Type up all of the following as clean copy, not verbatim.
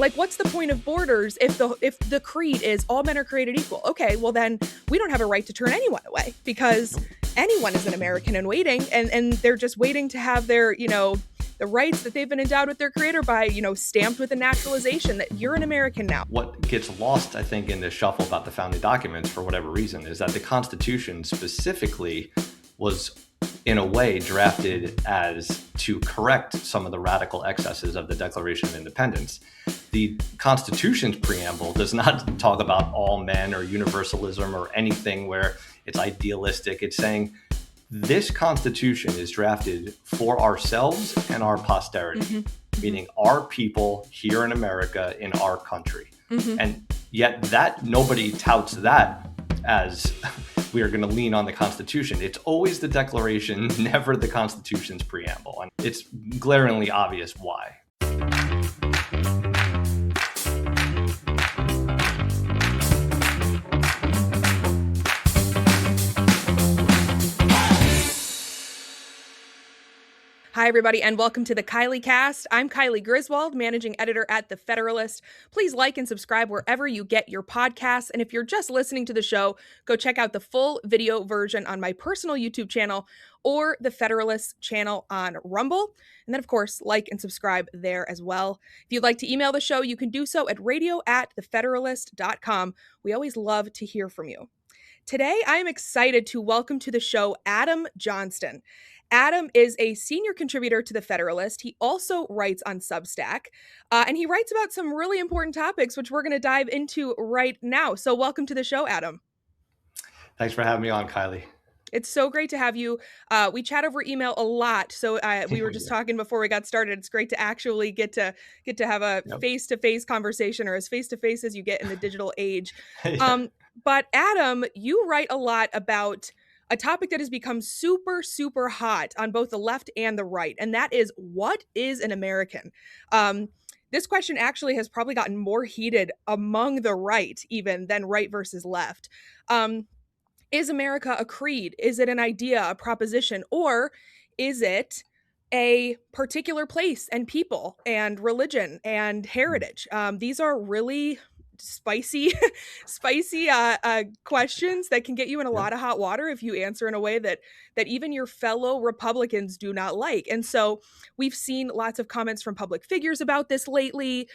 Like, what's the point of borders if the creed is all men are created equal? Okay, well then we don't have a right to turn anyone away, because anyone is an American and waiting, and they're just waiting to have their, the rights that they've been endowed with their creator by, stamped with a naturalization that you're an American now. What gets lost, I think, in this shuffle about the founding documents, for whatever reason, is that the Constitution specifically was, in a way, drafted as to correct some of the radical excesses of the Declaration of Independence. The Constitution's preamble does not talk about all men or universalism or anything where it's idealistic. It's saying this Constitution is drafted for ourselves and our posterity, meaning our people here in America, in our country. And yet that nobody touts that as we are going to lean on the Constitution. It's always the Declaration, never the Constitution's preamble. And it's glaringly obvious why. Hi, everybody, and welcome to the Kylee Cast. I'm Kylee Griswold, Managing Editor at The Federalist. Please like and subscribe wherever you get your podcasts. And if you're just listening to the show, go check out the full video version on my personal YouTube channel or the Federalist channel on Rumble. And then, of course, like and subscribe there as well. If you'd like to email the show, you can do so at radio@thefederalist.com. We always love to hear from you. Today, I am excited to welcome to the show Adam Johnston. Adam is a senior contributor to The Federalist. He also writes on Substack, and he writes about some really important topics, which we're going to dive into right now. So welcome to the show, Adam. Thanks for having me on, Kylee. It's so great to have you. We chat over email a lot, so we were just talking before we got started. It's great to actually get to have a face-to-face conversation, or as face-to-face as you get in the digital age. But Adam, you write a lot about a topic that has become super, super hot on both the left and the right, and that is, what is an American? This question actually has probably gotten more heated among the right even than right versus left. Is America a creed? Is it an idea, a proposition, or is it a particular place and people and religion and heritage? These are really spicy questions that can get you in a lot of hot water if you answer in a way that even your fellow Republicans do not like. And so we've seen lots of comments from public figures about this lately,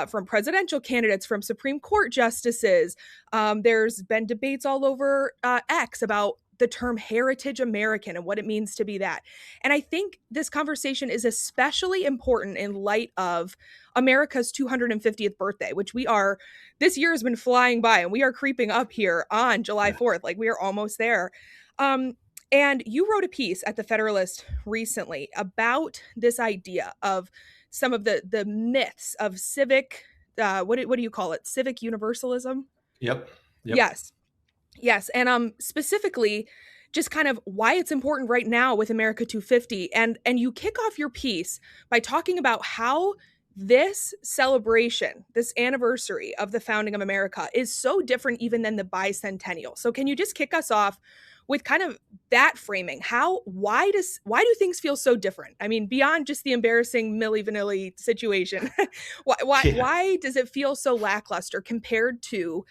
from presidential candidates, from Supreme Court justices. There's been debates all over X about the term heritage American and what it means to be that. And I think this conversation is especially important in light of America's 250th birthday, which this year has been flying by, and we are creeping up here on July 4th. Like, we are almost there. And you wrote a piece at The Federalist recently about this idea of some of the myths of civic, what do you call it? Civic universalism? Yep. Yes. And specifically, just kind of why it's important right now with America 250. And you kick off your piece by talking about how this celebration, this anniversary of the founding of America, is so different even than the bicentennial. So can you just kick us off with kind of that framing? Why do things feel so different? I mean, beyond just the embarrassing Milli Vanilli situation, why does it feel so lackluster compared to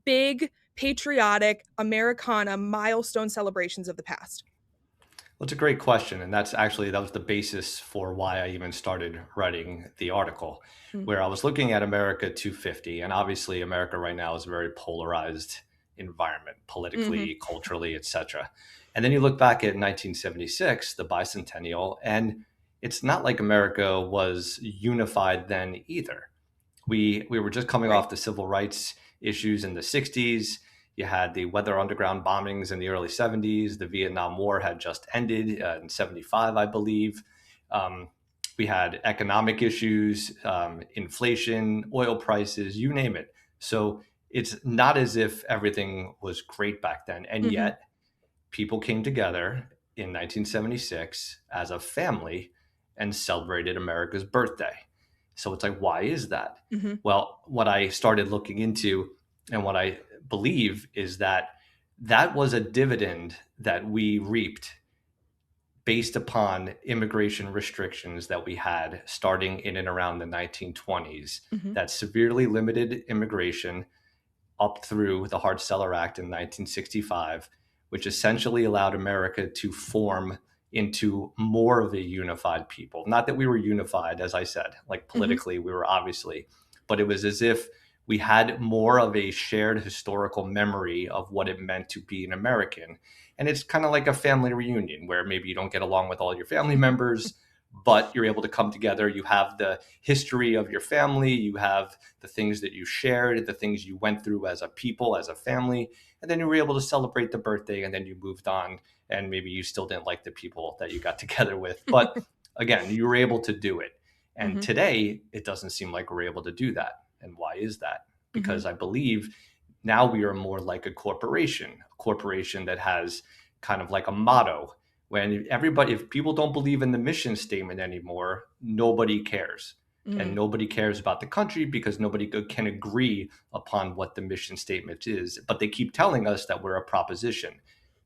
big patriotic Americana milestone celebrations of the past? Well, it's a great question. And that was the basis for why I even started writing the article, where I was looking at America 250. And obviously America right now is a very polarized environment, politically, culturally, etc. And then you look back at 1976, the bicentennial, and it's not like America was unified then either. We were just coming off the civil rights issues in the 60s. You had the Weather Underground bombings in the early 70s. The Vietnam War had just ended in 75, I believe. We had economic issues, inflation, oil prices, you name it. So it's not as if everything was great back then. And yet people came together in 1976 as a family and celebrated America's birthday. So it's like, why is that? Well, what I started looking into and what I believe is that was a dividend that we reaped based upon immigration restrictions that we had starting in and around the 1920s Mm-hmm. that severely limited immigration up through the Hart-Celler Act in 1965, which essentially allowed America to form into more of a unified people. Not that we were unified, as I said, like Mm-hmm. politically, we were obviously, but it was as if we had more of a shared historical memory of what it meant to be an American. And it's kind of like a family reunion where maybe you don't get along with all your family members, but you're able to come together. You have the history of your family, you have the things that you shared, the things you went through as a people, as a family, and then you were able to celebrate the birthday, and then you moved on, and maybe you still didn't like the people that you got together with. But again, you were able to do it. And Mm-hmm. today, it doesn't seem like we're able to do that. And why is that? Mm-hmm. Because I believe now we are more like a corporation that has kind of like a motto. When everybody, if people don't believe in the mission statement anymore, nobody cares. And Mm. nobody cares about the country because nobody can agree upon what the mission statement is. But they keep telling us that we're a proposition.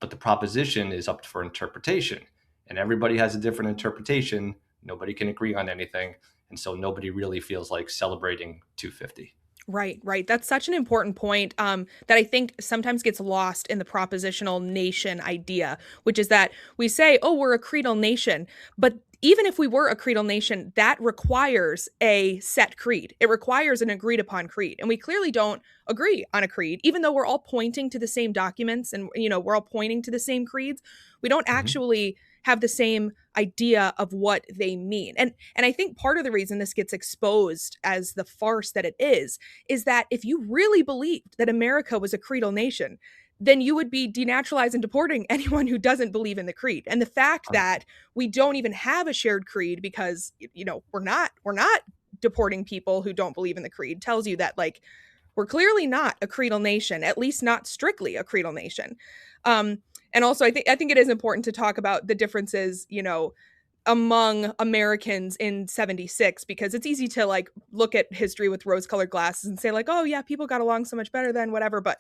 But the proposition is up for interpretation. And everybody has a different interpretation. Nobody can agree on anything. And so nobody really feels like celebrating 250. Right, right. That's such an important point that I think sometimes gets lost in the propositional nation idea, which is that we say, oh, we're a creedal nation. But even if we were a creedal nation, that requires a set creed. It requires an agreed upon creed. And we clearly don't agree on a creed, even though we're all pointing to the same documents and, we're all pointing to the same creeds. We don't Mm-hmm. actually have the same idea of what they mean. And I think part of the reason this gets exposed as the farce that it is that if you really believed that America was a creedal nation, then you would be denaturalizing and deporting anyone who doesn't believe in the creed. And the fact that we don't even have a shared creed because we're not deporting people who don't believe in the creed tells you that like we're clearly not a creedal nation, at least not strictly a creedal nation. And also I think it is important to talk about the differences, among Americans in 76 because it's easy to like look at history with rose-colored glasses and say like, oh yeah, people got along so much better then, whatever. But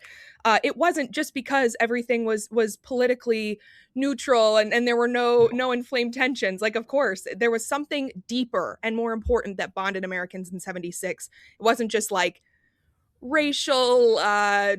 it wasn't just because everything was politically neutral and there were no inflamed tensions. Like, of course, there was something deeper and more important that bonded Americans in 76. It wasn't just like racial,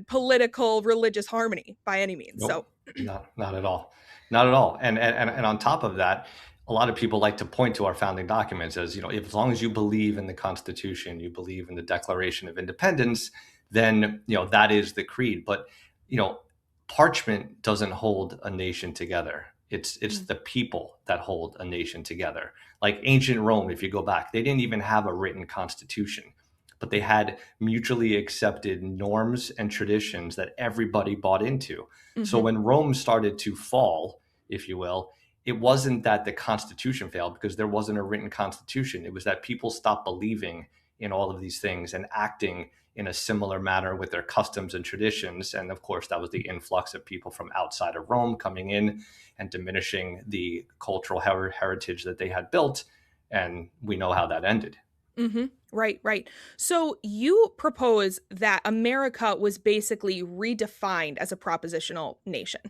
political, religious harmony by any means. So Nope, not at all, not at all. And on top of that, a lot of people like to point to our founding documents as if as long as you believe in the Constitution, you believe in the Declaration of Independence, then that is the creed. But you know, parchment doesn't hold a nation together. It's the people that hold a nation together. Like ancient Rome, if you go back, they didn't even have a written constitution, but they had mutually accepted norms and traditions that everybody bought into. So mhm. when Rome started to fall, if you will, it wasn't that the Constitution failed because there wasn't a written Constitution. It was that people stopped believing in all of these things and acting in a similar manner with their customs and traditions. And of course, that was the influx of people from outside of Rome coming in and diminishing the cultural heritage that they had built. And we know how that ended. Mm-hmm. Right, right. So you propose that America was basically redefined as a propositional nation.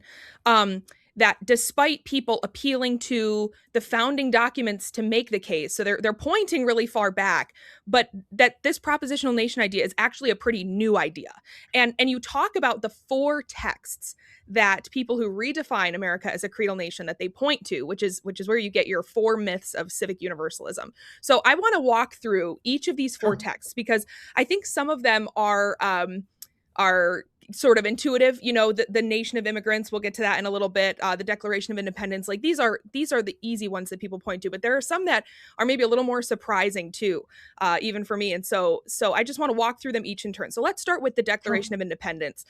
Um, that despite people appealing to the founding documents to make the case, so they're pointing really far back, but that this propositional nation idea is actually a pretty new idea. And you talk about the four texts that people who redefine America as a creedal nation that they point to, which is where you get your four myths of civic universalism. So I want to walk through each of these four Sure. texts because I think some of them are sort of intuitive. The Nation of Immigrants. We'll get to that in a little bit. The Declaration of Independence. Like these are the easy ones that people point to, but there are some that are maybe a little more surprising too, even for me. And so I just want to walk through them each in turn. So let's start with the Sure. Declaration of Independence,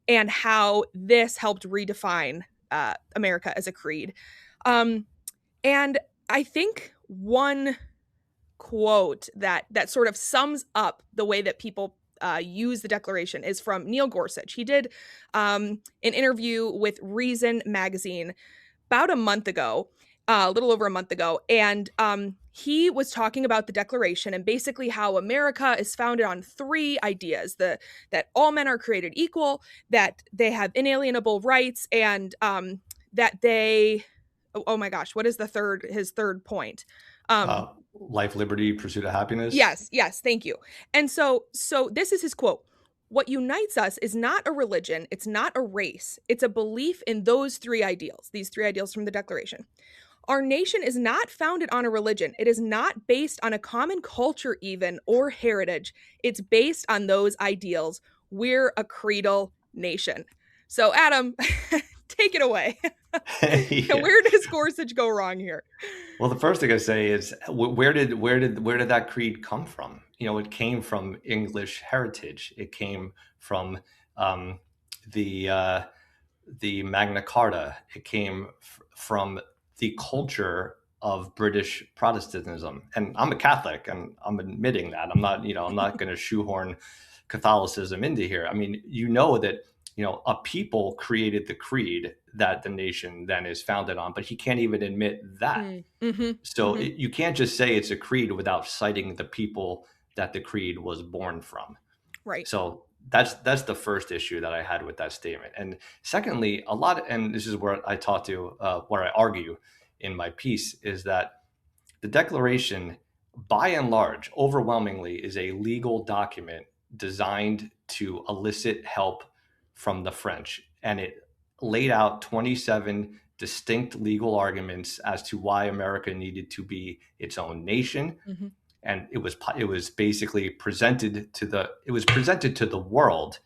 and how this helped redefine America as a creed. Um, and I think one quote that sort of sums up the way that people use the Declaration is from Neil Gorsuch. He did an interview with Reason magazine about a month ago, a little over a month ago, and he was talking about the Declaration and basically how America is founded on three ideas: that all men are created equal, that they have inalienable rights, and that they oh my gosh, what is his third point? Um, Life, liberty, pursuit of happiness. yes, thank you. And so this is his quote. What unites us is not a religion, it's not a race, it's a belief in those three ideals, these three ideals from the Declaration. Our nation is not founded on a religion. It is not based on a common culture, even, or heritage. It's based on those ideals. We're a creedal nation. So, Adam, take it away. Yeah. Where does Gorsuch go wrong here? Well, the first thing I say is where did that creed come from? It came from English heritage. It came from um, the the Magna Carta. It came from the culture of British Protestantism. And I'm a Catholic, and I'm admitting that. I'm not going to shoehorn Catholicism into here. I mean, that a people created the creed that the nation then is founded on, but he can't even admit that. So you can't just say it's a creed without citing the people that the creed was born from. Right. So that's the first issue that I had with that statement. And secondly, and this is where where I argue in my piece, is that the Declaration, by and large, overwhelmingly, is a legal document designed to elicit help from the French. And it laid out 27 distinct legal arguments as to why America needed to be its own nation. And it was basically presented to the world,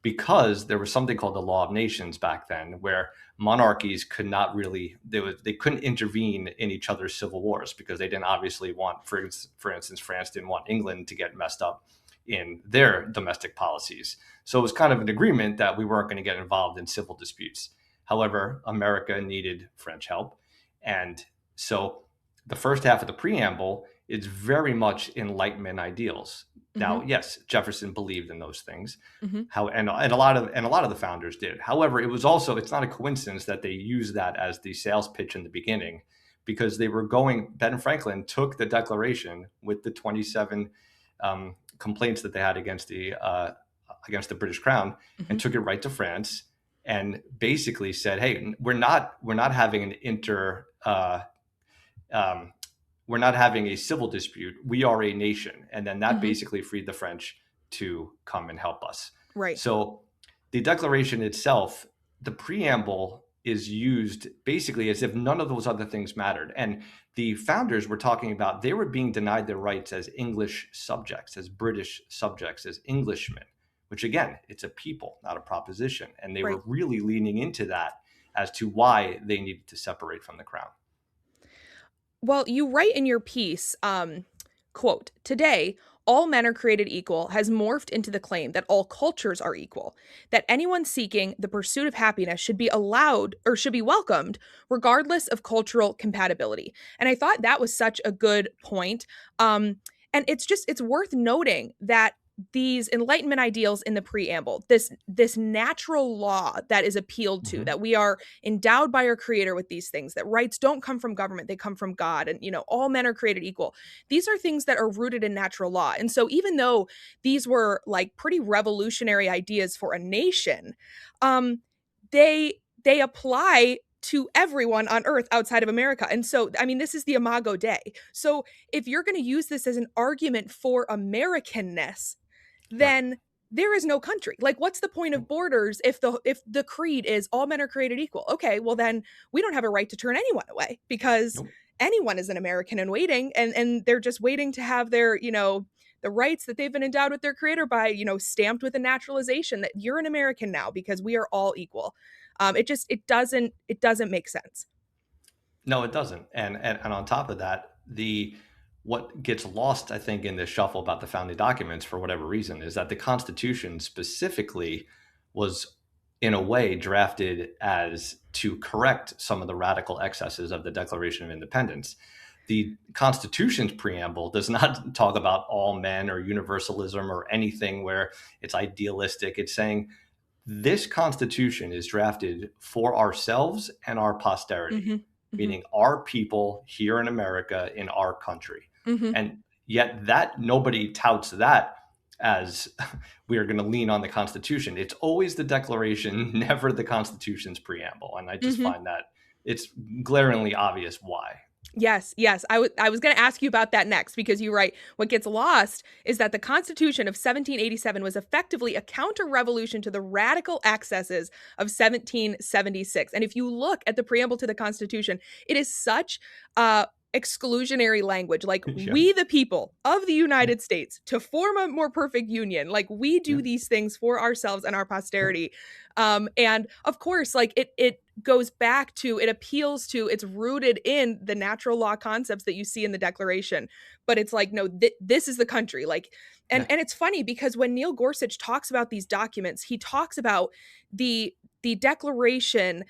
because there was something called the Law of Nations back then, where monarchies could not really they couldn't intervene in each other's civil wars, because they didn't obviously want, for instance, France didn't want England to get messed up in their domestic policies. So it was kind of an agreement that we weren't going to get involved in civil disputes. However, America needed French help. And so the first half of the preamble is very much Enlightenment ideals. Now, yes, Jefferson believed in those things. And a lot of the founders did. However, it's not a coincidence that they used that as the sales pitch in the beginning, because Ben Franklin took the Declaration with the 27 complaints that they had against the British Crown, and took it right to France, and basically said, "Hey, we're not having we're not having a civil dispute. We are a nation." And then that basically freed the French to come and help us. Right. So the Declaration itself, the preamble, is used basically as if none of those other things mattered. And the founders were talking about, they were being denied their rights as English subjects, as British subjects, as Englishmen, which again, it's a people, not a proposition. And they were really leaning into that as to why they needed to separate from the crown. Well, you write in your piece, quote, "Today, all men are created equal has morphed into the claim that all cultures are equal, that anyone seeking the pursuit of happiness should be allowed or should be welcomed regardless of cultural compatibility." And I thought that was such a good point. And it's worth noting that these Enlightenment ideals in the preamble, this natural law that is appealed to, that we are endowed by our Creator with these things, that rights don't come from government, they come from God, and all men are created equal. These are things that are rooted in natural law. And so even though these were like pretty revolutionary ideas for a nation, they apply to everyone on earth outside of America. And so, I mean, this is the Imago Dei. So if you're going to use this as an argument for Americanness, then there is no country. Like, what's the point of borders if the creed is all men are created equal? Okay, well then we don't have a right to turn anyone away, because anyone is an American and waiting, and they're just waiting to have their, the rights that they've been endowed with their Creator by, stamped with a naturalization that you're an American now because we are all equal. It doesn't make sense. No, it doesn't. And on top of that, what gets lost, I think, in the shuffle about the founding documents, for whatever reason, is that the Constitution specifically was, in a way, drafted as to correct some of the radical excesses of the Declaration of Independence. The Constitution's preamble does not talk about all men or universalism or anything where it's idealistic. It's saying this Constitution is drafted for ourselves and our posterity, meaning our people here in America, in our country. And yet that nobody touts that as we are going to lean on the Constitution. It's always the Declaration, never the Constitution's preamble. And I just find that it's glaringly obvious why. Yes, yes. I was going to ask you about that next because you're right. What gets lost is that the Constitution of 1787 was effectively a counter-revolution to the radical excesses of 1776. And if you look at the preamble to the Constitution, it is such exclusionary language, like Yeah. we the people of the United States to form a more perfect union, like we do Yeah. these things for ourselves and our posterity. And of course, like it goes back to, it appeals to, it's rooted in the natural law concepts that you see in the Declaration. But it's like, no, this is the country. Like, Yeah. and it's funny because when Neil Gorsuch talks about these documents, he talks about the Declaration,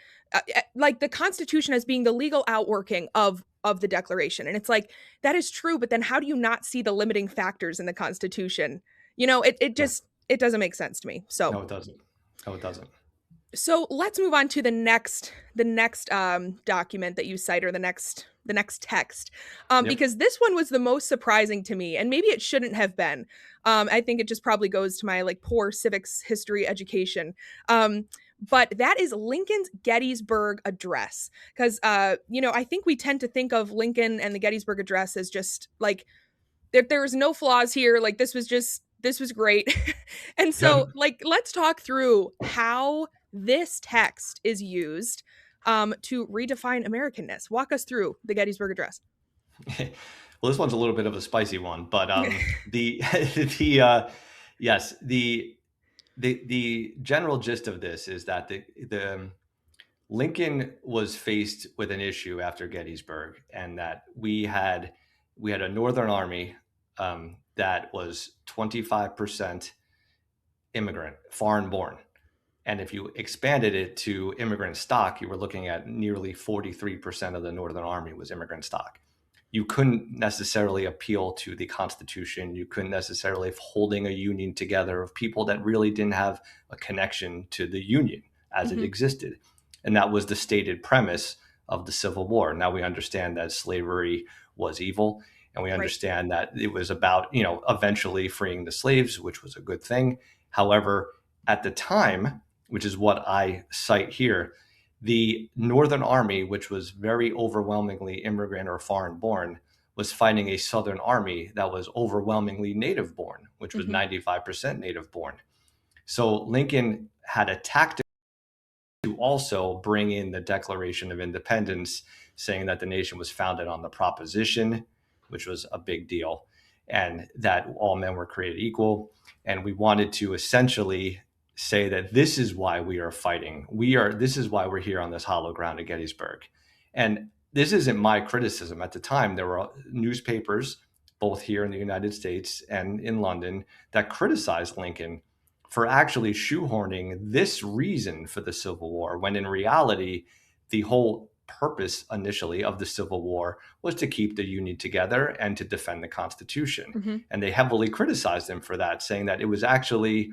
like the Constitution as being the legal outworking of the Declaration. And it's like, that is true, but then how do you not see the limiting factors in the Constitution? You know, it Yeah. just, it doesn't make sense to me. No, it doesn't. No, it doesn't. So let's move on to the next document that you cite, or the next text, Yep. because this one was the most surprising to me, and maybe it shouldn't have been. I think it just probably goes to my like poor civics history education. But that is Lincoln's Gettysburg Address, because I think we tend to think of Lincoln and the Gettysburg Address as just like there was no flaws here. Like this was great. And so like let's talk through how this text is used to redefine Americanness. Walk us through the Gettysburg Address. Well, this one's a little bit of a spicy one, but the the yes, the general gist of this is that the Lincoln was faced with an issue after Gettysburg, and that we had a Northern Army that was 25% immigrant, foreign born. And if you expanded it to immigrant stock, you were looking at nearly 43% of the Northern Army was immigrant stock. You couldn't necessarily appeal to the Constitution. You couldn't necessarily holding a union together of people that really didn't have a connection to the Union as it existed. And that was the stated premise of the Civil War. Now we understand that slavery was evil, and we understand that it was about, eventually freeing the slaves, which was a good thing. However, at the time, which is what I cite here, the Northern Army, which was very overwhelmingly immigrant or foreign born, was fighting a Southern Army that was overwhelmingly native born, which was 95% native born. So Lincoln had a tactic to also bring in the Declaration of Independence, saying that the nation was founded on the proposition, which was a big deal, and that all men were created equal. And we wanted to essentially say that this is why we are fighting. This is why we're here on this hollow ground at Gettysburg. And this isn't my criticism. At the time, there were newspapers, both here in the United States and in London, that criticized Lincoln for actually shoehorning this reason for the Civil War, when in reality, the whole purpose initially of the Civil War was to keep the Union together and to defend the Constitution. And they heavily criticized him for that, saying that it was actually,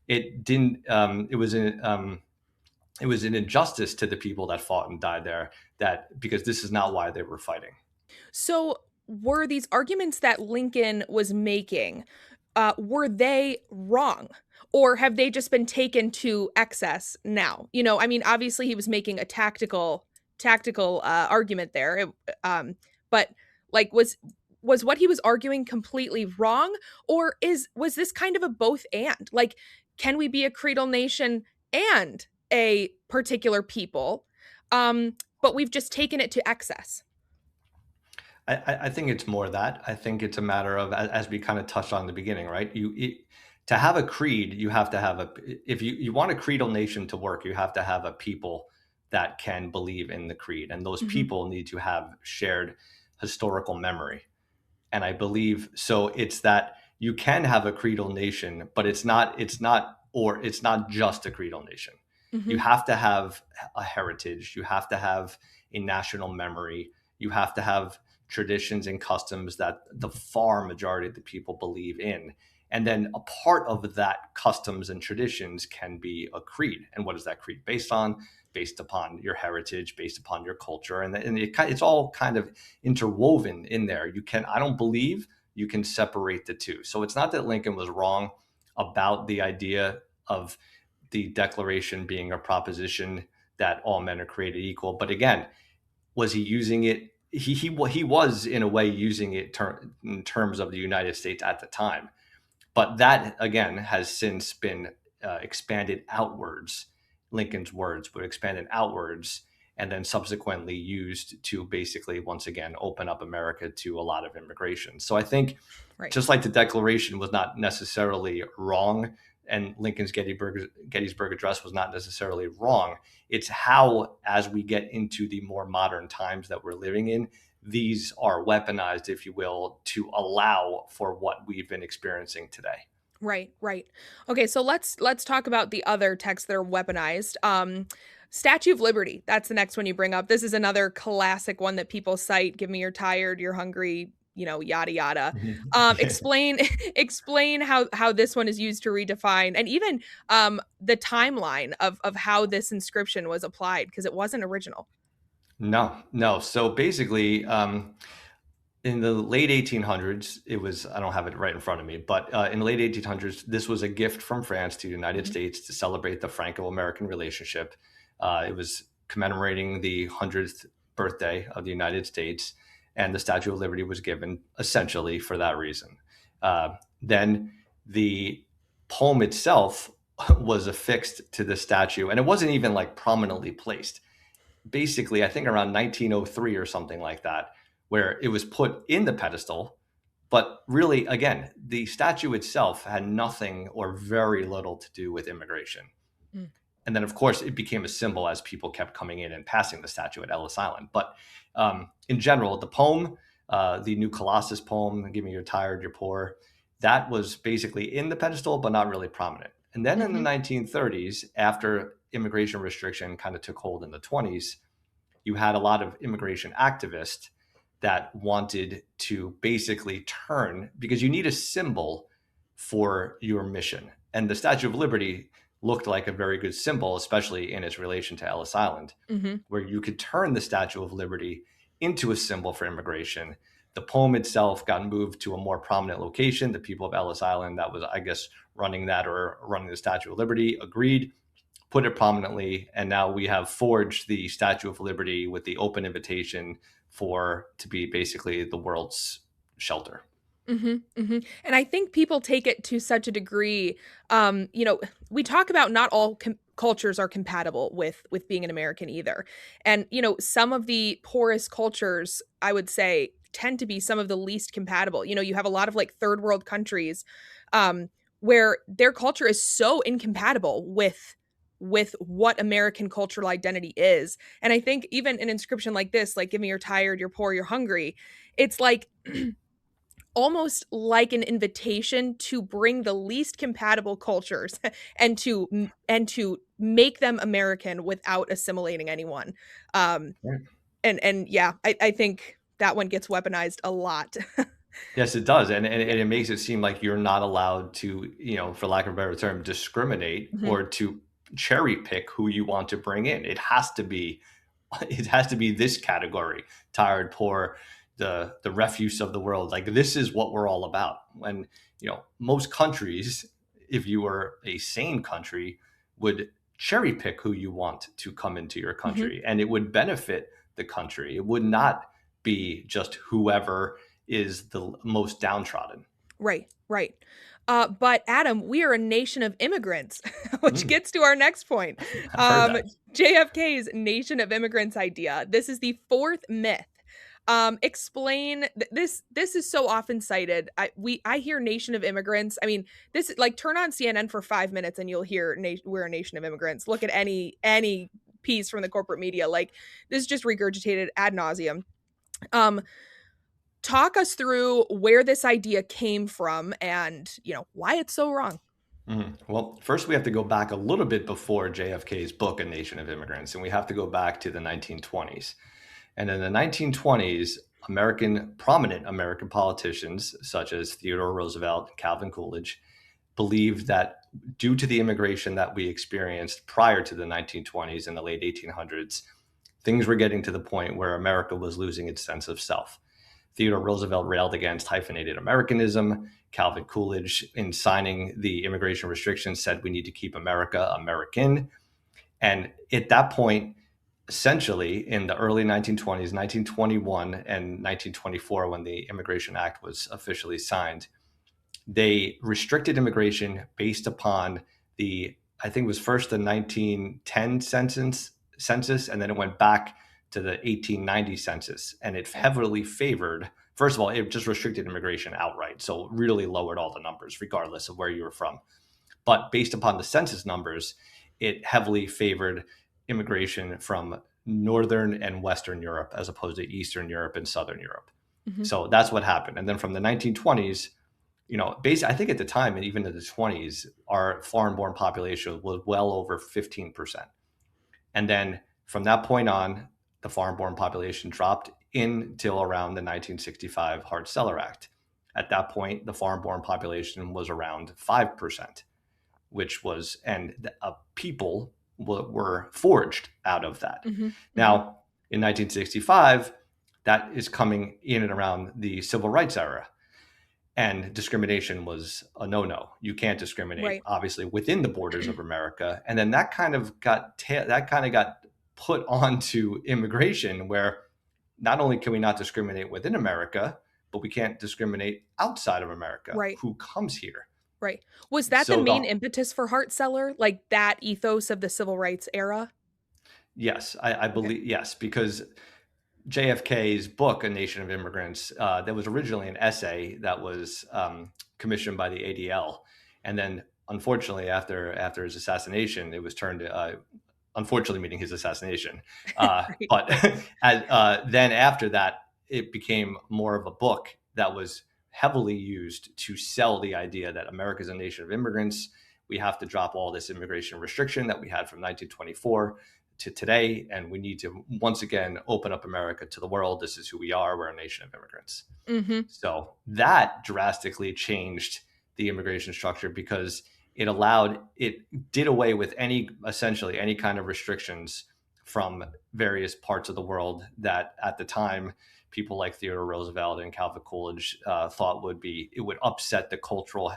it didn't, it was an injustice to the people that fought and died there, that because this is not why they were fighting. So were these arguments that Lincoln was making, were they wrong? Or have they just been taken to excess now? I mean, obviously he was making a tactical argument there. But like, was what he was arguing completely wrong? Or was this kind of a both and? Like, can we be a creedal nation and a particular people? But we've just taken it to excess. I think it's more that. I think it's a matter of, as we kind of touched on in the beginning, right? To have a creed, you have to have if you want a creedal nation to work, you have to have a people that can believe in the creed. And those people need to have shared historical memory. And I believe, so it's that you can have a creedal nation, but it's not just a creedal nation. You have to have a heritage. You have to have a national memory. You have to have traditions and customs that the far majority of the people believe in. And then a part of that customs and traditions can be a creed. And what is that creed based on? Based upon your heritage, based upon your culture. And it's all kind of interwoven in there. I don't believe you can separate the two. So it's not that Lincoln was wrong about the idea of the Declaration being a proposition that all men are created equal. But again, was he using it? He was in a way using it in terms of the United States at the time, but that again has since been expanded outwards. Lincoln's words were expanded outwards and then subsequently used to basically once again open up America to a lot of immigration. So I think Right. just like the Declaration was not necessarily wrong and Lincoln's Gettysburg Address was not necessarily wrong, it's how, as we get into the more modern times that we're living in, these are weaponized, if you will, to allow for what we've been experiencing today. Right, right. Okay, so let's talk about the other texts that are weaponized. Statue of Liberty. That's the next one you bring up. This is another classic one that people cite. Give me you're tired, you're hungry, yada yada. Explain explain how this one is used to redefine and even the timeline of how this inscription was applied because it wasn't original. No, no. So basically, in the late 1800s, it was, I don't have it right in front of me, but in the late 1800s, this was a gift from France to the United Mhm. States to celebrate the Franco-American relationship. It was commemorating the 100th birthday of the United States, and the Statue of Liberty was given essentially for that reason. Then the poem itself was affixed to the statue, and it wasn't even like prominently placed. Basically, I think around 1903 or something like that, where it was put in the pedestal. But really, again, the statue itself had nothing or very little to do with immigration. Mm. And then, of course, it became a symbol as people kept coming in and passing the statue at Ellis Island. But in general, the poem, the New Colossus poem, Give Me You're Tired, You're Poor, that was basically in the pedestal, but not really prominent. And then in the Mhm. 1930s, after immigration restriction kind of took hold in the 20s, you had a lot of immigration activists that wanted to basically turn, because you need a symbol for your mission. And the Statue of Liberty looked like a very good symbol, especially in its relation to Ellis Island, Mhm. where you could turn the Statue of Liberty into a symbol for immigration. The poem itself got moved to a more prominent location. The people of Ellis Island, that was, I guess, running that or running the Statue of Liberty, agreed, put it prominently, and now we have forged the Statue of Liberty with the open invitation for to be basically the world's shelter. Mhm, mhm, and I think people take it to such a degree, we talk about not all cultures are compatible with being an American either, and, some of the poorest cultures, I would say, tend to be some of the least compatible. You have a lot of, like, third world countries, where their culture is so incompatible with what American cultural identity is, and I think even an inscription like this, like, "Give me you're tired, you're poor, you're hungry," it's like almost like an invitation to bring the least compatible cultures and to make them American without assimilating anyone. Um, Right. and yeah, I think that one gets weaponized a lot. Yes, it does, and Yeah. it makes it seem like you're not allowed to, for lack of a better term, discriminate Mhm. or to cherry pick who you want to bring in. It has to be, it has to be this category: tired, poor, the refuse of the world. Like this is what we're all about. When most countries, if you were a sane country, would cherry pick who you want to come into your Mhm. country, and it would benefit the country. It would not be just whoever is the most downtrodden. Right, right. But Adam, we are a nation of immigrants, which Mm, gets to our next point. I've heard Um, that. JFK's nation of immigrants idea. This is the fourth myth. Explain this is so often cited. I hear nation of immigrants. I mean, this like turn on CNN for 5 minutes and you'll hear we're a nation of immigrants. Look at any piece from the corporate media. Like this is just regurgitated ad nauseum. Um, Talk us through where this idea came from and, why it's so wrong. Well, first we have to go back a little bit before JFK's book, A Nation of Immigrants, and we have to go back to the 1920s. And in the 1920s, prominent American politicians such as Theodore Roosevelt and Calvin Coolidge believed that due to the immigration that we experienced prior to the 1920s and the late 1800s, things were getting to the point where America was losing its sense of self. Theodore Roosevelt railed against hyphenated Americanism. Calvin Coolidge, in signing the immigration restrictions, said we need to keep America American. And at that point, essentially in the early 1920s, 1921 and 1924, when the Immigration Act was officially signed, they restricted immigration based upon I think it was first the 1910 census, and then it went back to the 1890 census. And it heavily favored, first of all, it just restricted immigration outright. So it really lowered all the numbers, regardless of where you were from. But based upon the census numbers, it heavily favored immigration from Northern and Western Europe as opposed to Eastern Europe and Southern Europe. Mm-hmm. So that's what happened. And then from the 1920s, I think at the time and even in the 20s, our foreign-born population was well over 15%. And then from that point on, the foreign-born population dropped until around the 1965 Hart-Celler Act. At that point, the foreign-born population was around 5%, and people were forged out of that. Mm-hmm. Now, in 1965, that is coming in and around the civil rights era. And discrimination was a no-no. You can't discriminate, obviously, within the borders of America. And then that kind of got put onto immigration, where not only can we not discriminate within America, but we can't discriminate outside of America. Who comes here? Right. Was that the main impetus for Hart-Celler, like that ethos of the civil rights era? Yes, I believe, yes, because JFK's book, A Nation of Immigrants, that was originally an essay that was commissioned by the ADL. And then, unfortunately, after his assassination, it was turned, unfortunately meaning his assassination. But then after that, it became more of a book that was heavily used to sell the idea that America is a nation of immigrants. We have to drop all this immigration restriction that we had from 1924 to today, and we need to once again open up America to the world. This is who we are. We're a nation of immigrants. Mm-hmm. So that drastically changed the immigration structure, because it did away with essentially any kind of restrictions from various parts of the world that at the time people like Theodore Roosevelt and Calvin Coolidge thought it would upset the cultural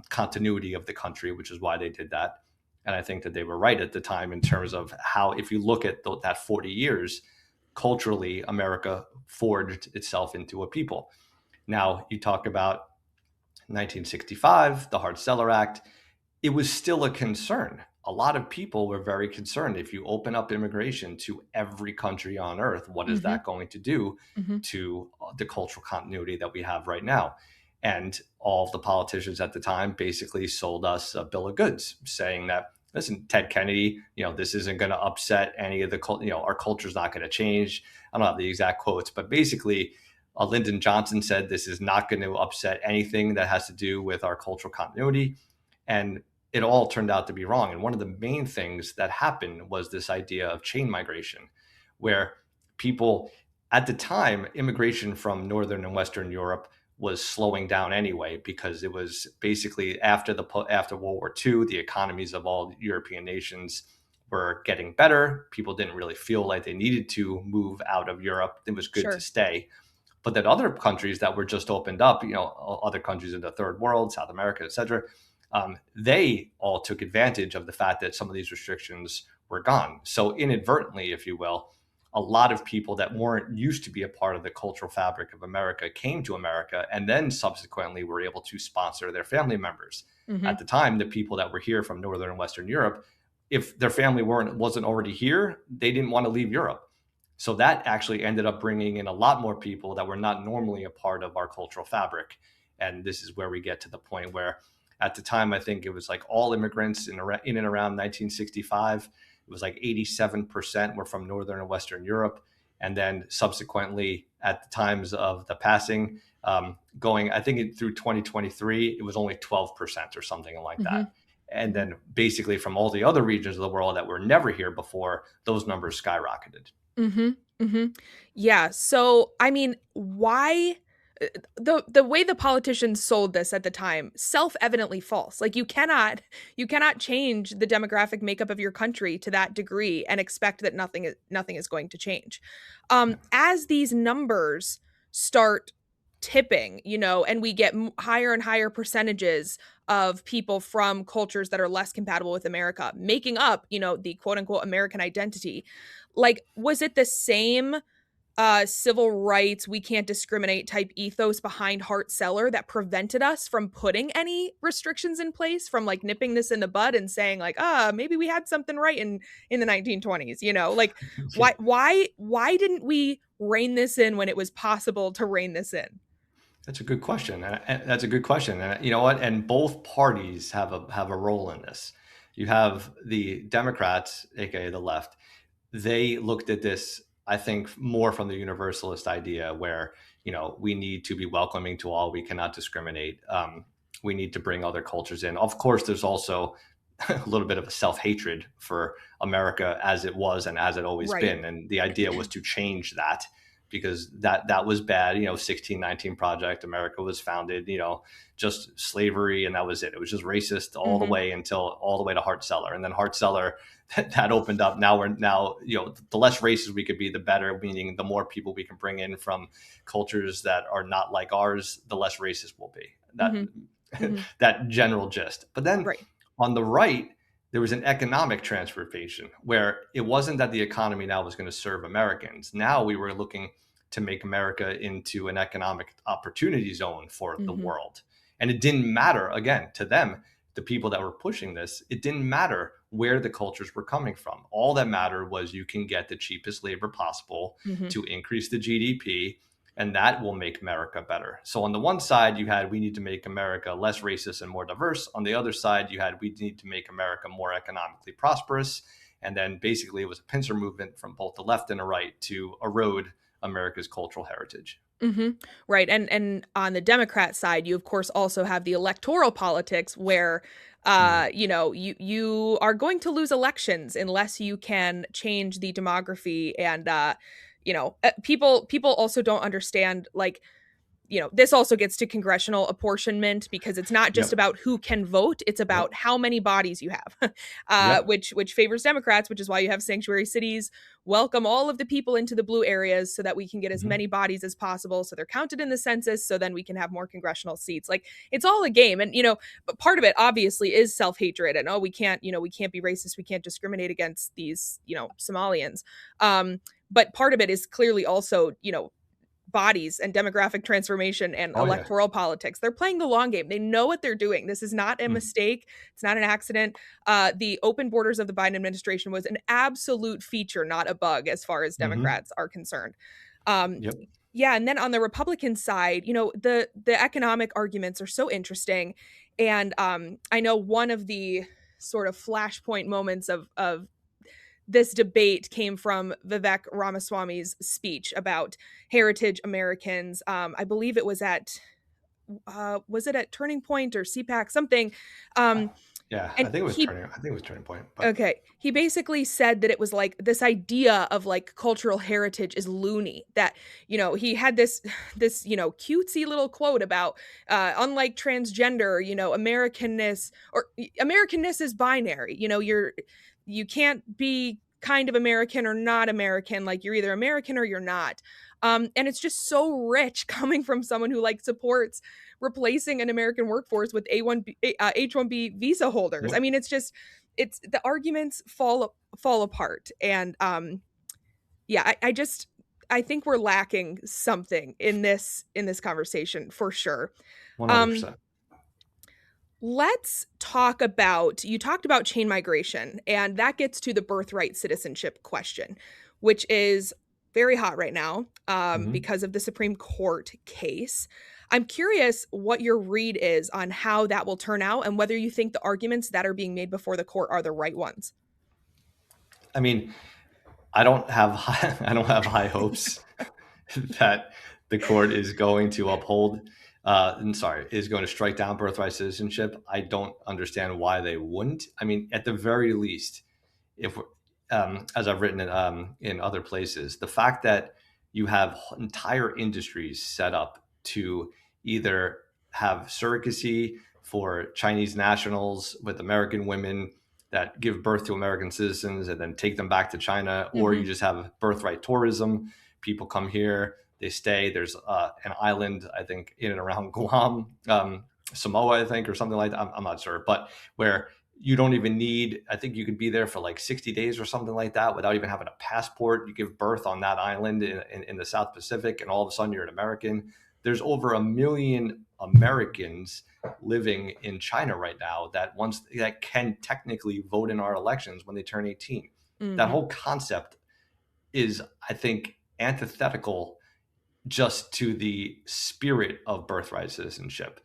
continuity of the country, which is why they did that. And I think that they were right at the time in terms of how, if you look at that 40 years, culturally, America forged itself into a people. Now, you talk about 1965, the Hart-Celler Act, it was still a concern. A lot of people were very concerned. If you open up immigration to every country on earth, what is that going to do to the cultural continuity that we have right now? And all of the politicians at the time basically sold us a bill of goods, saying that, listen, Ted Kennedy, this isn't going to upset any of the, our culture's not going to change. I don't have the exact quotes, but basically, Lyndon Johnson said this is not going to upset anything that has to do with our cultural continuity. And it all turned out to be wrong. And one of the main things that happened was this idea of chain migration, where people at the time, immigration from Northern and Western Europe was slowing down anyway, because it was basically after World War II, the economies of all European nations were getting better. People didn't really feel like they needed to move out of Europe. It was good to stay. But then other countries that were just opened up, other countries in the third world, South America, et cetera, they all took advantage of the fact that some of these restrictions were gone. So inadvertently, if you will, a lot of people that weren't used to be a part of the cultural fabric of America came to America, and then subsequently were able to sponsor their family members. At the time, the people that were here from Northern and Western Europe, if their family wasn't already here, they didn't want to leave Europe. So that actually ended up bringing in a lot more people that were not normally a part of our cultural fabric. And this is where we get to the point where, at the time, I think it was like all immigrants in and around 1965, it was like 87% were from Northern and Western Europe. And then subsequently, at the times of the passing, I think through 2023, it was only 12% or something like that. And then basically from all the other regions of the world that were never here before, those numbers skyrocketed. Yeah. So, I mean, why the way the politicians sold this at the time, self-evidently false. Like you cannot change the demographic makeup of your country to that degree and expect that nothing is going to change. As these numbers start tipping, and we get higher and higher percentages of people from cultures that are less compatible with America making up, the quote unquote American identity. Like, was it the same civil rights, we can't discriminate type ethos behind Hart-Celler that prevented us from putting any restrictions in place, from like nipping this in the bud and saying like, maybe we had something right in the 1920s, like why didn't we rein this in when it was possible to rein this in? That's a good question. And that's a good question. And you know what? And both parties have a role in this. You have the Democrats, aka the left. They looked at this, I think, more from the universalist idea where, we need to be welcoming to all. We cannot discriminate. We need to bring other cultures in. Of course, there's also a little bit of a self-hatred for America as it was and as it always Right. been. And the idea was to change that because that was bad. 1619 Project, America was founded, just slavery, and that was it. It was just racist all the way all the way to Hart-Celler. And then Hart-Celler, that opened up. Now the less racist we could be, the better, meaning the more people we can bring in from cultures that are not like ours, the less racist we'll be. That general gist. But then Right. on the right, there was an economic transformation where it wasn't that the economy now was going to serve Americans. Now we were looking to make America into an economic opportunity zone for the world. And it didn't matter, again, to them, the people that were pushing this, it didn't matter where the cultures were coming from. All that mattered was you can get the cheapest labor possible to increase the GDP, and that will make America better. So on the one side, you had, we need to make America less racist and more diverse. On the other side, you had, we need to make America more economically prosperous. And then basically it was a pincer movement from both the left and the right to erode America's cultural heritage. Right. And on the Democrat side, you of course also have the electoral politics where you are going to lose elections unless you can change the demography. And people also don't understand, like, this also gets to congressional apportionment, because it's not just Yep. about who can vote, it's about Yep. how many bodies you have, Yep. which favors Democrats, which is why you have sanctuary cities, welcome all of the people into the blue areas so that we can get as many bodies as possible, so they're counted in the census, so then we can have more congressional seats. Like, it's all a game. And but part of it obviously is self-hatred, and we can't be racist, we can't discriminate against these Somalians, but part of it is clearly also bodies and demographic transformation and Oh yeah. electoral politics. They're playing the long game. They know what they're doing. This is not a mistake. It's not an accident. The open borders of the Biden administration was an absolute feature, not a bug, as far as Democrats are concerned. Yep. Yeah, and then on the Republican side, the economic arguments are so interesting, and I know one of the sort of flashpoint moments of this debate came from Vivek Ramaswamy's speech about heritage Americans. I believe it was was it at Turning Point or CPAC, something? Yeah, I And think it was Turning Point. But okay, he basically said that it was like this idea of like cultural heritage is loony. That he had this cutesy little quote about unlike transgender, Americanness is binary. You can't be kind of American or not American. Like, you're either American or you're not. And it's just so rich coming from someone who like supports replacing an American workforce with H-1B visa holders. yep. I mean, it's the arguments fall apart. And yeah, I think we're lacking something in this conversation for sure. 100%. Let's talk about, you talked about chain migration, and that gets to the birthright citizenship question, which is very hot right now because of the Supreme Court case. I'm curious what your read is on how that will turn out and whether you think the arguments that are being made before the court are the right ones. I mean, I don't have high hopes that the court is going to uphold is going to strike down birthright citizenship. I don't understand why they wouldn't. I mean, at the very least, if as I've written in other places, the fact that you have entire industries set up to either have surrogacy for Chinese nationals with American women that give birth to American citizens and then take them back to China, or you just have birthright tourism. People come here, They stay. There's an island, I think, in and around Guam, Samoa, I think, or something like that. I'm not sure, but where you don't even need, I think you could be there for like 60 days or something like that without even having a passport. You give birth on that island in the South Pacific, and all of a sudden you're an American. There's over 1 million Americans living in China right now that can technically vote in our elections when they turn 18. That whole concept is, I think, antithetical just to the spirit of birthright citizenship.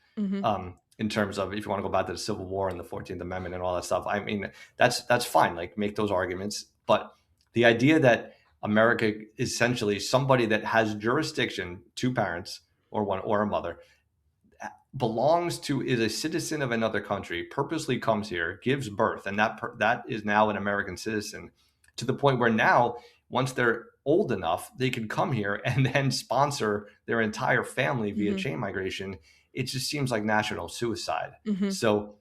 In terms of, if you want to go back to the Civil War and the 14th Amendment and all that stuff, I mean, that's fine. Like, make those arguments. But the idea that America is essentially somebody that has jurisdiction, two parents or one or a mother, is a citizen of another country, purposely comes here, gives birth, and that is now an American citizen, to the point where now, once they're old enough, they can come here and then sponsor their entire family via chain migration. It just seems like national suicide. So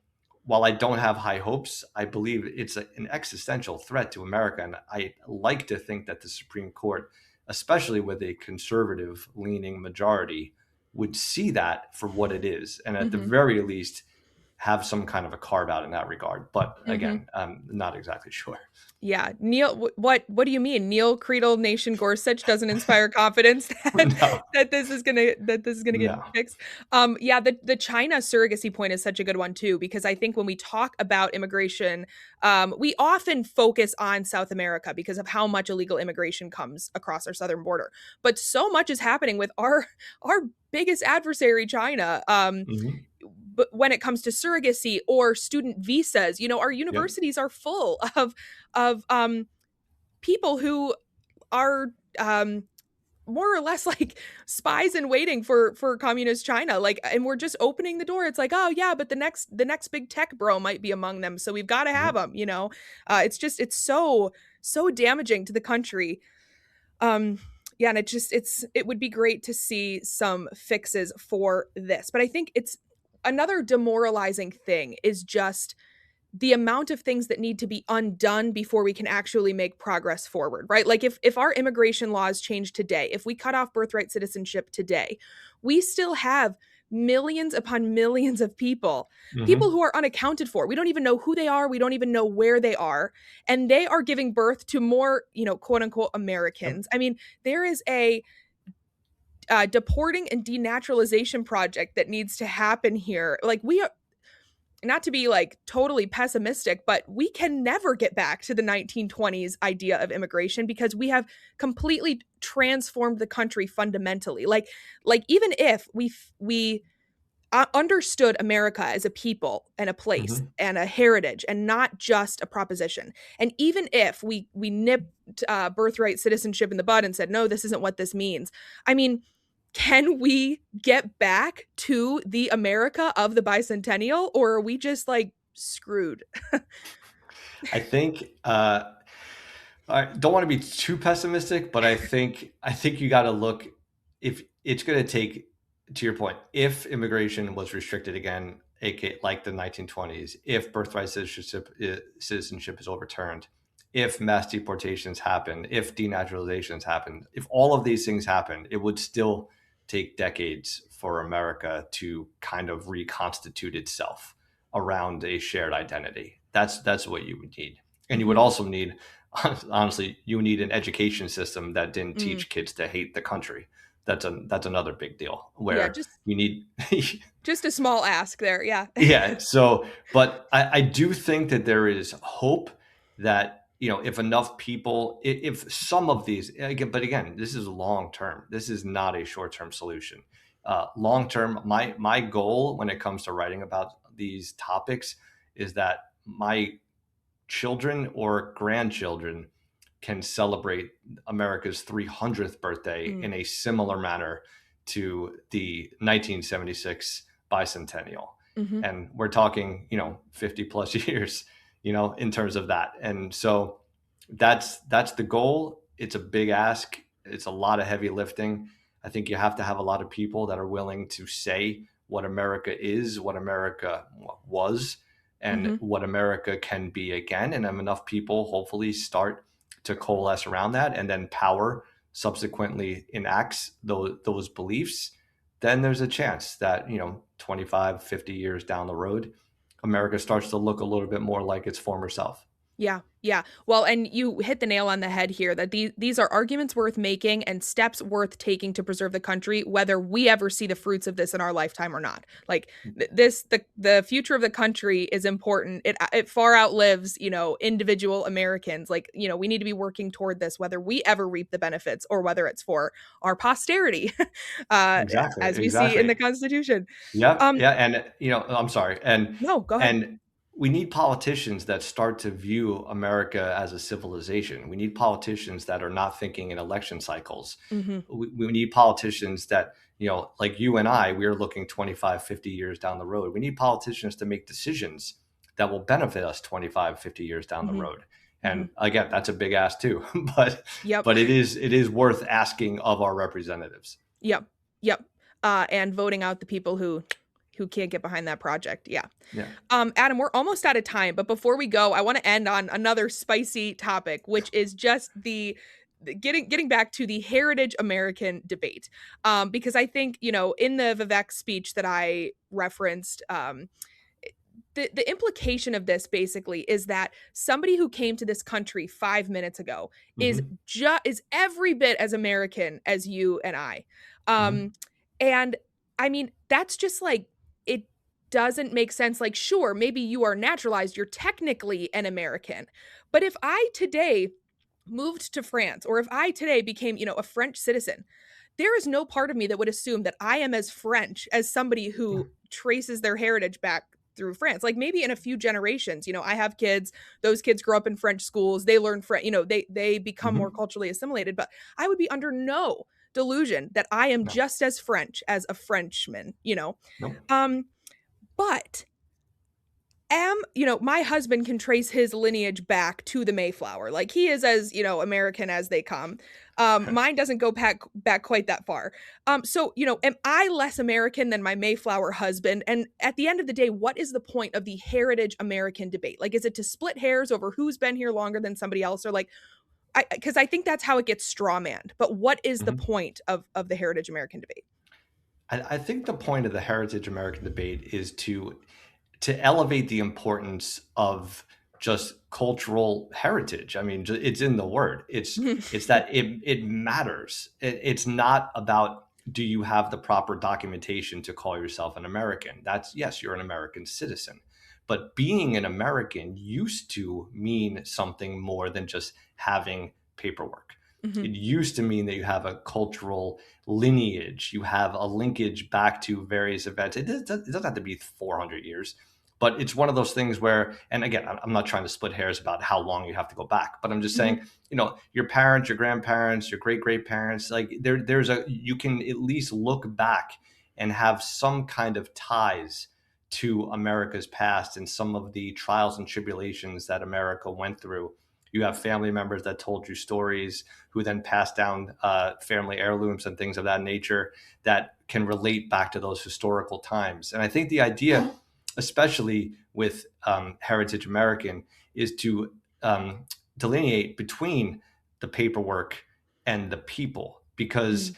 while I don't have high hopes, I believe it's an existential threat to America. And I like to think that the Supreme Court, especially with a conservative leaning majority, would see that for what it is, and at the very least have some kind of a carve out in that regard. But again, I'm not exactly sure. Yeah, Neil, what do you mean? Neil Creedle Nation Gorsuch doesn't inspire confidence that this is gonna get fixed. Yeah, the China surrogacy point is such a good one too, because I think when we talk about immigration, we often focus on South America because of how much illegal immigration comes across our southern border. But so much is happening with our biggest adversary, China. But when it comes to surrogacy or student visas, our universities are full of people who are more or less like spies in waiting for communist China. Like, and we're just opening the door. It's like, oh yeah, but the next big tech bro might be among them, so we've got to have them. It's so damaging to the country. Yeah, and it would be great to see some fixes for this. But I think it's another demoralizing thing is just the amount of things that need to be undone before we can actually make progress forward, right? Like, if our immigration laws change today, if we cut off birthright citizenship today, we still have millions upon millions of people who are unaccounted for. We don't even know who they are. We don't even know where they are. And they are giving birth to more, quote unquote, Americans. I mean, there is a deporting and denaturalization project that needs to happen here. Like, we are, not to be like totally pessimistic, but we can never get back to the 1920s idea of immigration because we have completely transformed the country fundamentally. Like even if we understood America as a people and a place and a heritage and not just a proposition, and even if we nipped birthright citizenship in the bud and said, no, this isn't what this means. I mean, can we get back to the America of the bicentennial, or are we just like screwed? I think I don't want to be too pessimistic, but I think you got to look, if it's going to take, to your point, if immigration was restricted again, aka like the 1920s, if birthright citizenship is overturned, if mass deportations happen, if denaturalizations happen, if all of these things happen, it would still take decades for America to kind of reconstitute itself around a shared identity. That's what you would need. And you would also need, honestly, you need an education system that didn't teach kids to hate the country. That's another big deal where you need just a small ask there. Yeah. Yeah. So, but I do think that there is hope that, if enough people, if some of these, but again, this is long term. This is not a short term solution. Long term, my goal when it comes to writing about these topics is that my children or grandchildren can celebrate America's 300th birthday in a similar manner to the 1976 bicentennial. And we're talking, 50 plus years, in terms of that. And so that's the goal. It's a big ask. It's a lot of heavy lifting. I think you have to have a lot of people that are willing to say what America is, what America was, and what America can be again. And enough people hopefully start to coalesce around that, and then power subsequently enacts those beliefs, then there's a chance that, 25, 50 years down the road, America starts to look a little bit more like its former self. Yeah, yeah. Well, and you hit the nail on the head here that these are arguments worth making and steps worth taking to preserve the country, whether we ever see the fruits of this in our lifetime or not. Like the future of the country is important. It far outlives, individual Americans. Like, we need to be working toward this, whether we ever reap the benefits or whether it's for our posterity, uh, Exactly, as we see in exactly. the Constitution. Yep, Um, yeah, and I'm sorry, no, go ahead. and we need politicians that start to view America as a civilization. We need politicians that are not thinking in election cycles. Hmm. We need politicians that, like you and I, we're looking 25, 50 years down the road. We need politicians to make decisions that will benefit us 25, 50 years down the Hmm. road. Hmm. And again, that's a big ask too, but Yep. but it is worth asking of our representatives. Yep. Yep. And voting out the people who can't get behind that project. Yeah. Yeah. Adam, we're almost out of time, but before we go, I want to end on another spicy topic, which is just the getting back to the heritage American debate. Because I think, in the Vivek speech that I referenced, the implication of this basically is that somebody who came to this country 5 minutes ago is Hmm. is every bit as American as you and I. Um, Hmm. and I mean, that's just like, it doesn't make sense. Like, sure, maybe you are naturalized, you're technically an American. But if I today moved to France, or if I today became, a French citizen, there is no part of me that would assume that I am as French as somebody who traces their heritage back through France. Like, maybe in a few generations, I have kids, those kids grow up in French schools, they learn French, they become more Hmm. culturally assimilated, but I would be under no delusion that I am No, just as French as a Frenchman. no. Um but my husband can trace his lineage back to the Mayflower. Like, he is as, American as they come. Mine doesn't go back quite that far. So, am I less American than my Mayflower husband? And at the end of the day, what is the point of the heritage American debate? Like, is it to split hairs over who's been here longer than somebody else? Or like, because I think that's how it gets strawmanned. But what is the Mhm. point of the heritage American debate? I think the point of the Heritage American debate is to elevate the importance of just cultural heritage. I mean, it's in the word. It's that it matters. It's not about, do you have the proper documentation to call yourself an American? That's, yes, you're an American citizen. But being an American used to mean something more than just having paperwork. Hmm. It used to mean that you have a cultural lineage, you have a linkage back to various events. It doesn't have to be 400 years, but it's one of those things where, and again, I'm not trying to split hairs about how long you have to go back, but I'm just Hmm. saying, your parents, your grandparents, your great great parents, like you can at least look back and have some kind of ties to America's past and some of the trials and tribulations that America went through. You have family members that told you stories, who then passed down family heirlooms and things of that nature that can relate back to those historical times. And I think the idea, especially with Heritage American, is to delineate between the paperwork and the people. Because Hmm.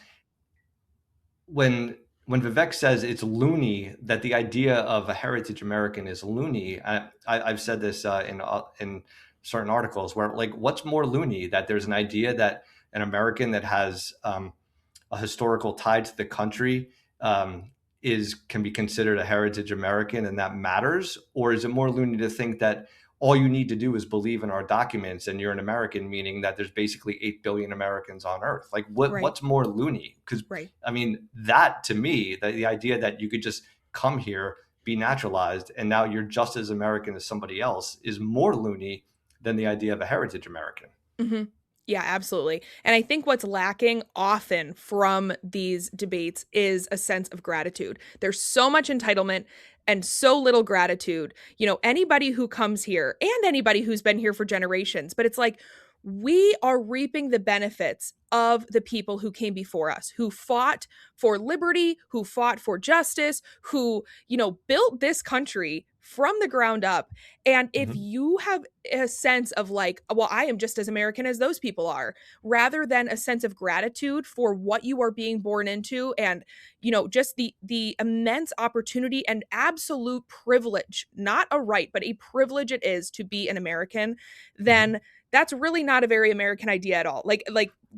when Vivek says it's loony, that the idea of a Heritage American is loony, I've said this in certain articles, where, like, what's more loony, that there's an idea that an American that has a historical tie to the country is can be considered a Heritage American, and that matters? Or is it more loony to think that all you need to do is believe in our documents and you're an American, meaning that there's basically 8 billion Americans on Earth? Like, Right. what's more loony? Because Right. I mean, that to me, the idea that you could just come here, be naturalized, and now you're just as American as somebody else, is more loony than the idea of a Heritage American. Hmm. Yeah, absolutely. And I think what's lacking often from these debates is a sense of gratitude. There's so much entitlement and so little gratitude. Anybody who comes here and anybody who's been here for generations, but it's like, we are reaping the benefits of the people who came before us, who fought for liberty, who fought for justice, who, built this country from the ground up. And if Mhm. you have a sense of like, well, I am just as American as those people are, rather than a sense of gratitude for what you are being born into, and just the immense opportunity and absolute privilege, not a right, but a privilege it is to be an American, Mhm. then that's really not a very American idea at all. Like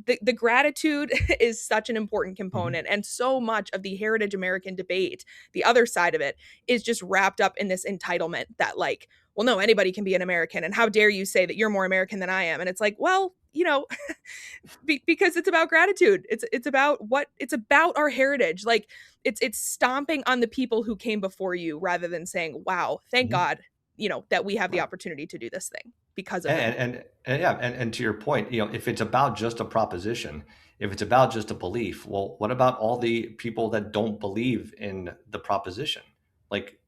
the gratitude is such an important Mhm. component, and so much of the heritage American debate, the other side of it, is just wrapped up in this entitlement that like, well, no, anybody can be an American, and how dare you say that you're more American than I am? And it's like, well, because it's about gratitude. It's about our heritage. Like it's stomping on the people who came before you, rather than saying, wow, thank Mhm. God, that we have the Right. opportunity to do this thing because of them. And yeah, and to your point, if it's about just a proposition, if it's about just a belief, well, what about all the people that don't believe in the proposition? Like,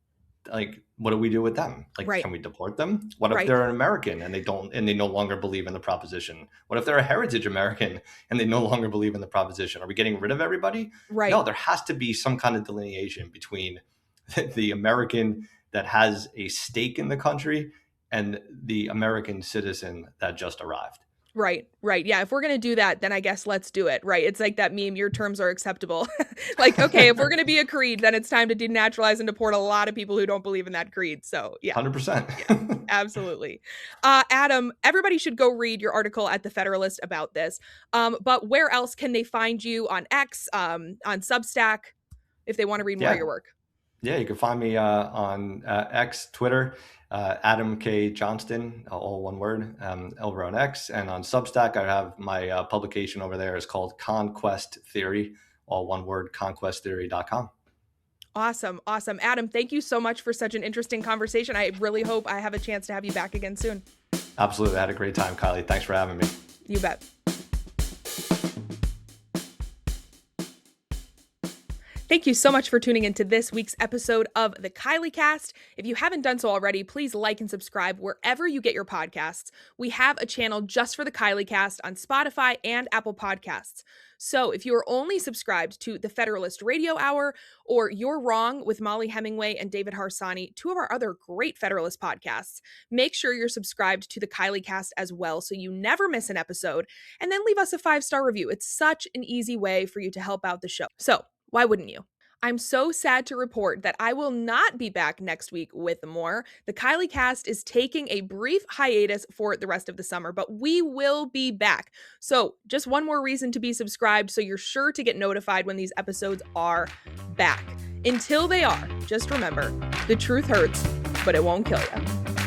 what do we do with them? Like, Right. can we deport them? What if Right. they're an American and they no longer believe in the proposition? What if they're a heritage American and they no longer believe in the proposition? Are we getting rid of everybody? Right. No, there has to be some kind of delineation between the American that has a stake in the country and the American citizen that just arrived. Right. Right. Yeah. If we're going to do that, then I guess let's do it. Right. It's like that meme, your terms are acceptable. Like, okay, if we're going to be a creed, then it's time to denaturalize and deport a lot of people who don't believe in that creed. So, yeah. 100%. Yeah. Absolutely. Adam, everybody should go read your article at the Federalist about this. But where else can they find you? On X, on Substack, if they want to read more of Yeah. your work? Yeah, you can find me on X, Twitter, Adam K. Johnston, all one word, over on X. And on Substack, I have my publication over there. It's called Conquest Theory, all one word, conquesttheory.com. Awesome. Awesome. Adam, thank you so much for such an interesting conversation. I really hope I have a chance to have you back again soon. Absolutely. I had a great time, Kylee. Thanks for having me. You bet. Thank you so much for tuning into this week's episode of the Kylee Cast. If you haven't done so already, please like and subscribe wherever you get your podcasts. We have a channel just for the Kylee Cast on Spotify and Apple Podcasts. So if you are only subscribed to the Federalist Radio Hour or You're Wrong with Molly Hemingway and David Harsani, two of our other great Federalist podcasts, make sure you're subscribed to the Kylee Cast as well so you never miss an episode. And then leave us a 5-star review. It's such an easy way for you to help out the show. So why wouldn't you? I'm so sad to report that I will not be back next week with more. The Kylee Cast is taking a brief hiatus for the rest of the summer, but we will be back. So just one more reason to be subscribed so you're sure to get notified when these episodes are back. Until they are, just remember, the truth hurts, but it won't kill you.